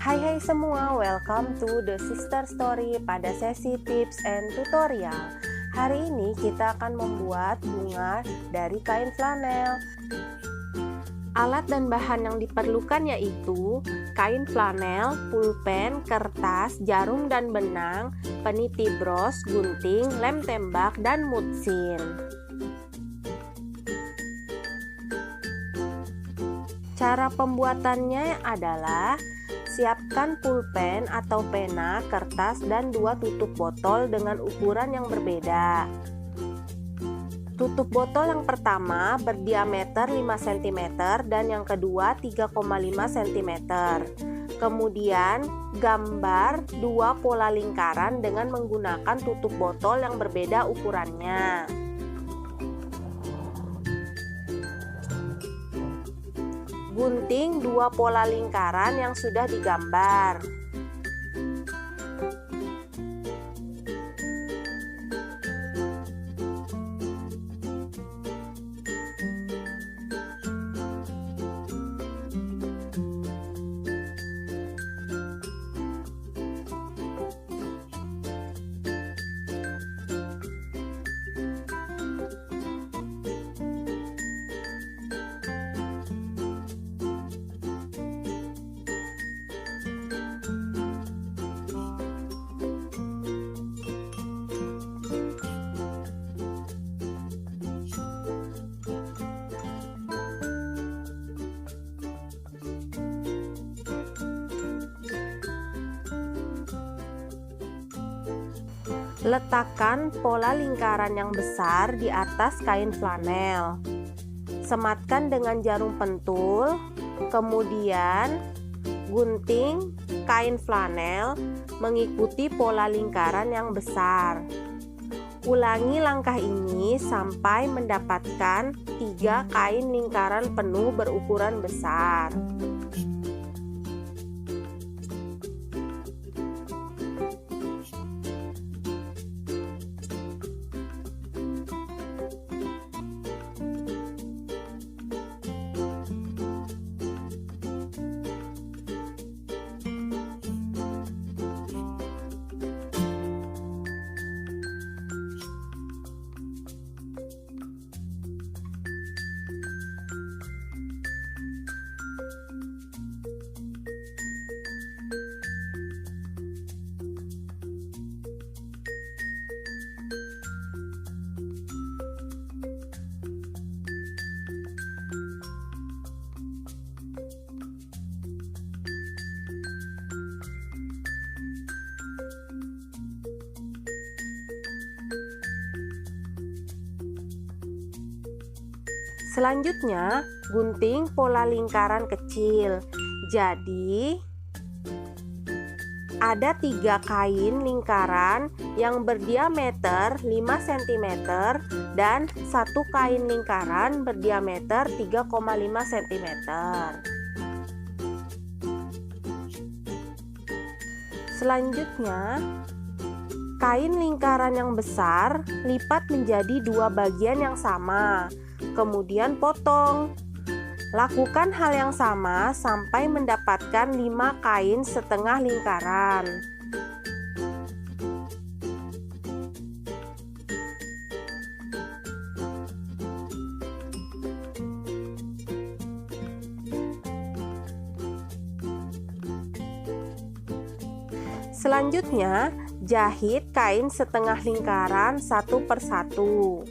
Hai semua, welcome to the Sister Story pada sesi tips and tutorial. Hari ini kita akan membuat bunga dari kain flanel. Alat dan bahan yang diperlukan yaitu kain flanel, pulpen, kertas, jarum dan benang, peniti bros, gunting, lem tembak, dan MUSIN. Cara pembuatannya adalah siapkan pulpen atau pena, kertas, dan 2 tutup botol dengan ukuran yang berbeda. Tutup botol yang pertama berdiameter 5 cm dan yang kedua 3,5 cm. Kemudian gambar 2 pola lingkaran dengan menggunakan tutup botol yang berbeda ukurannya. Gunting 2 pola lingkaran yang sudah digambar. Letakkan pola lingkaran yang besar di atas kain flanel. Sematkan dengan jarum pentul, kemudian gunting kain flanel mengikuti pola lingkaran yang besar. Ulangi langkah ini sampai mendapatkan 3 kain lingkaran penuh berukuran besar. Selanjutnya, gunting pola lingkaran kecil. Jadi, ada 3 kain lingkaran yang berdiameter 5 cm dan 1 kain lingkaran berdiameter 3,5 cm. Selanjutnya, kain lingkaran yang besar lipat menjadi 2 bagian yang sama. Kemudian potong. Lakukan hal yang sama sampai mendapatkan 5 kain setengah lingkaran. Selanjutnya, jahit kain setengah lingkaran satu persatu.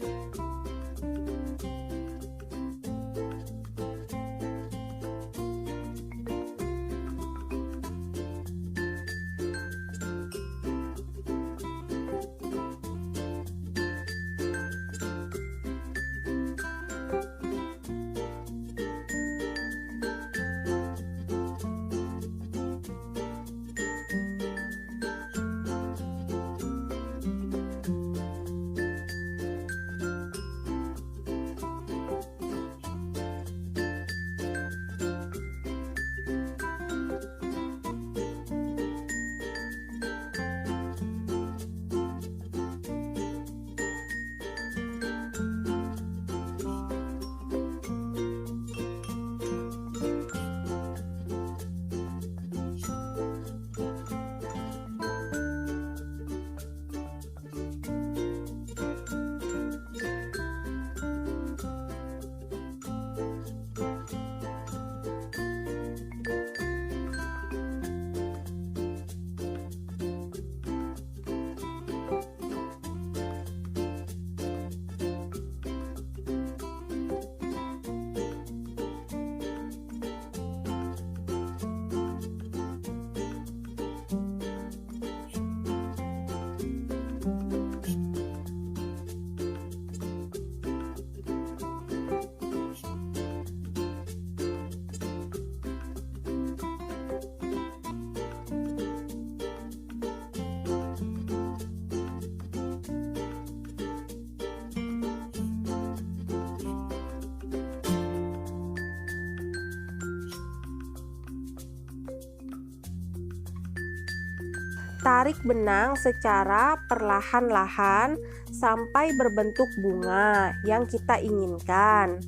Tarik benang secara perlahan-lahan sampai berbentuk bunga yang kita inginkan.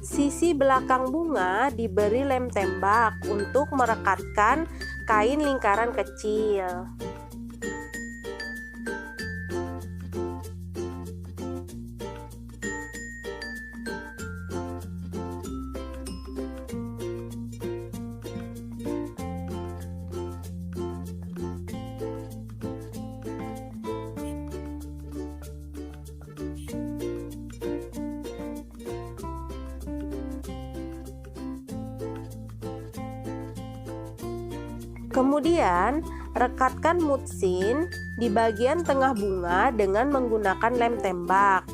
Sisi belakang bunga diberi lem tembak untuk merekatkan kain lingkaran kecil. Kemudian, rekatkan MUsin di bagian tengah bunga dengan menggunakan lem tembak.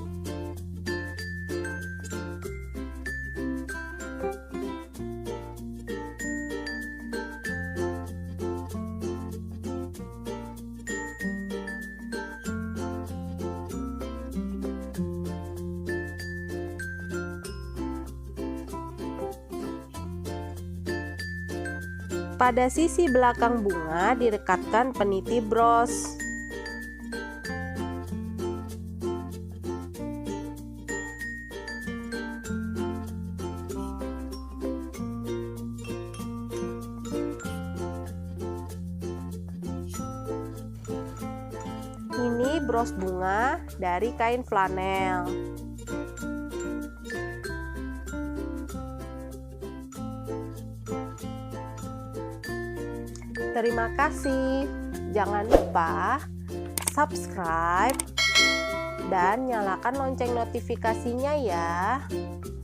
Pada sisi belakang bunga direkatkan peniti bros. Ini bros bunga dari kain flanel. Terima kasih. Jangan lupa subscribe dan nyalakan lonceng notifikasinya ya.